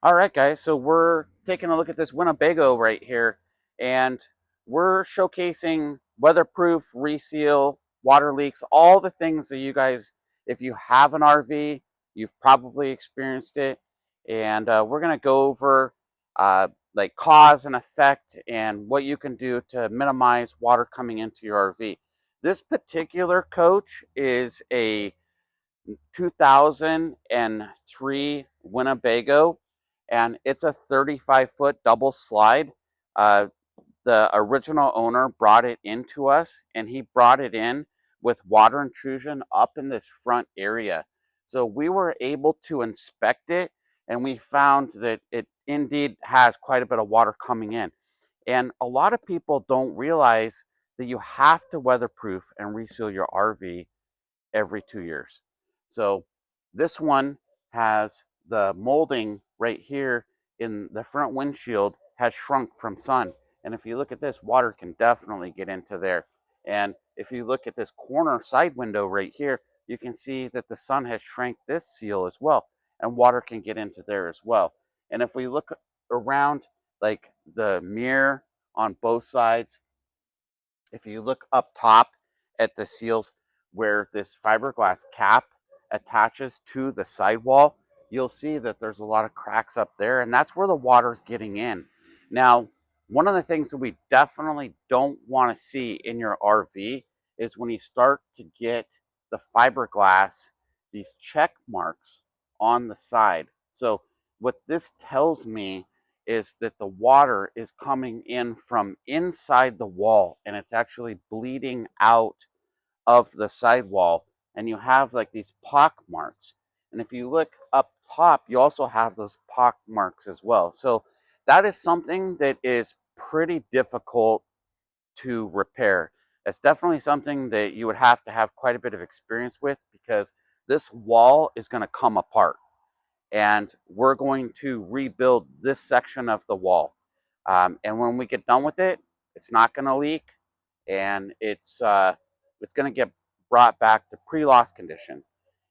All right, guys, so we're taking a look at this Winnebago right here, and we're showcasing weatherproof, reseal, water leaks, all the things that you guys, if you have an RV, you've probably experienced it. And we're going to go over like cause and effect and what you can do to minimize water coming into your RV. This particular coach is a 2003 Winnebago, and it's a 35-foot double slide. Uh, the original owner brought it into us, and he brought it in with water intrusion up in this front area. So we were able to inspect it, and we found that it indeed has quite a bit of water coming in. And a lot of people don't realize that you have to weatherproof and reseal your RV every 2 years. So this one has the molding right here in the front windshield has shrunk from sun. And if you look at this, water can definitely get into there. And if you look at this corner side window right here, you can see that the sun has shrank this seal as well, and water can get into there as well. And if we look around like the mirror on both sides, if you look up top at the seals where this fiberglass cap attaches to the sidewall, you'll see that there's a lot of cracks up there, and that's where the water's getting in. Now, one of the things that we definitely don't want to see in your RV is when you start to get the fiberglass, these check marks on the side. So, what this tells me is that the water is coming in from inside the wall and it's actually bleeding out of the sidewall, and you have like these pock marks. And if you look up top, you also have those pock marks as well. So that is something that is pretty difficult to repair. It's definitely something that you would have to have quite a bit of experience with, because this wall is going to come apart, and we're going to rebuild this section of the wall. And when we get done with it, it's not going to leak, and it's going to get brought back to pre-loss condition.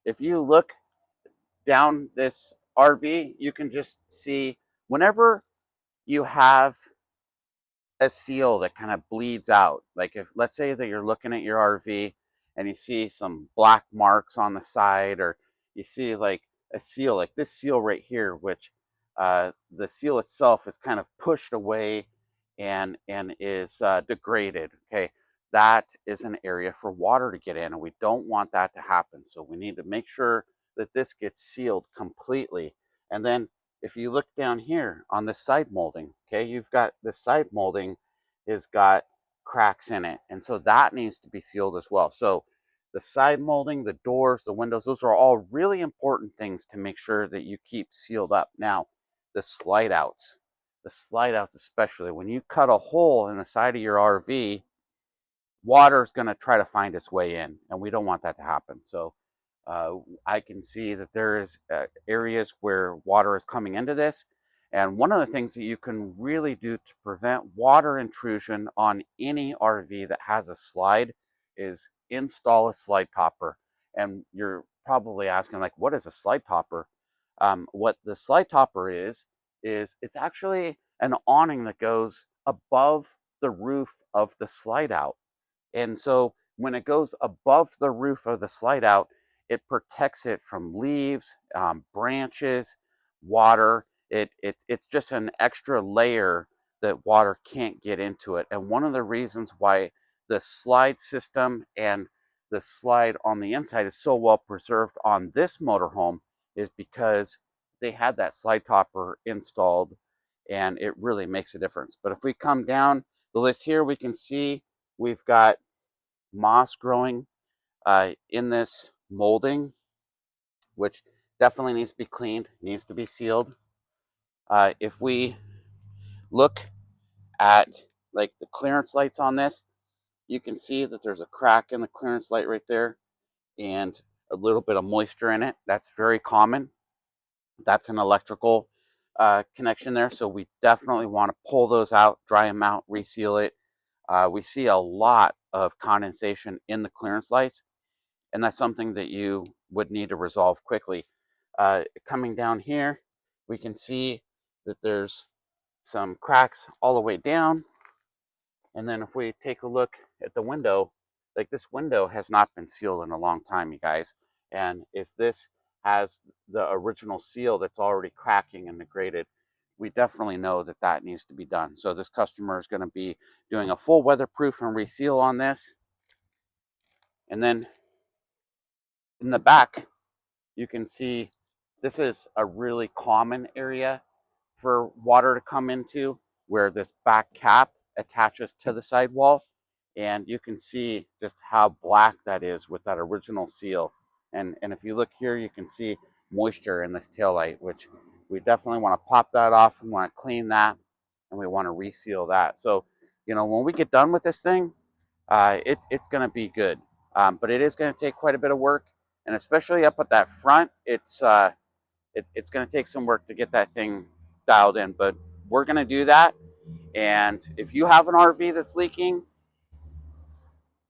If you look down this RV, you can just see whenever you have a seal that kind of bleeds out. Like, if let's say that you're looking at your RV and you see some black marks on the side, or you see like a seal, like this seal right here, which the seal itself is kind of pushed away and is degraded. Okay, that is an area for water to get in, and we don't want that to happen. So we need to make sure that this gets sealed completely. And then if you look down here on the side molding, okay, you've got the side molding has got cracks in it. And so that needs to be sealed as well. So the side molding, the doors, the windows, those are all really important things to make sure that you keep sealed up. Now, the slide outs, especially when you cut a hole in the side of your RV, water is going to try to find its way in, and we don't want that to happen. So uh, I can see that there is areas where water is coming into this. And one of the things that you can really do to prevent water intrusion on any RV that has a slide is install a slide topper. And you're probably asking, like, what is a slide topper? What the slide topper is it's actually an awning that goes above the roof of the slide out. And so when it goes above the roof of the slide out, it protects it from leaves, branches, water. It's just an extra layer that water can't get into it. And one of the reasons why the slide system and the slide on the inside is so well preserved on this motorhome is because they had that slide topper installed, and it really makes a difference. But if we come down the list here, we can see we've got moss growing in this molding, which definitely needs to be cleaned, needs to be sealed. If we look at like the clearance lights on this, you can see that there's a crack in the clearance light right there and a little bit of moisture in it. That's very common. That's an electrical connection there. So we definitely want to pull those out, dry them out, reseal it. We see a lot of condensation in the clearance lights, and that's something that you would need to resolve quickly. Coming down here, we can see that there's some cracks all the way down. And then if we take a look at the window, like this window has not been sealed in a long time, you guys. And if this has the original seal that's already cracking and degraded, we definitely know that that needs to be done. So this customer is going to be doing a full weatherproof and reseal on this. And then in the back, you can see this is a really common area for water to come into, where this back cap attaches to the sidewall. And you can see just how black that is with that original seal. And if you look here, you can see moisture in this taillight, which we definitely want to pop that off. We want to clean that, and we want to reseal that. So, you know, when we get done with this thing, it's going to be good. But it is going to take quite a bit of work, and especially up at that front, it's going to take some work to get that thing dialed in. But we're going to do that. And if you have an RV that's leaking,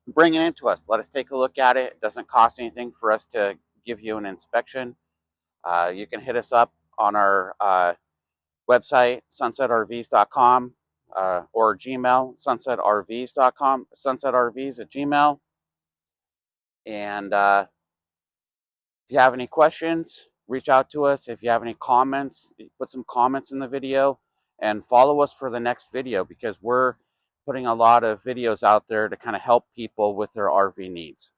bring it into us. Let us take a look at it. It doesn't cost anything for us to give you an inspection. You can hit us up on our website, sunsetrvs.com, or Gmail, sunsetrvs.com, sunsetrvs@gmail. And if you have any questions, reach out to us. If you have any comments, put some comments in the video, and follow us for the next video, because we're putting a lot of videos out there to kind of help people with their RV needs.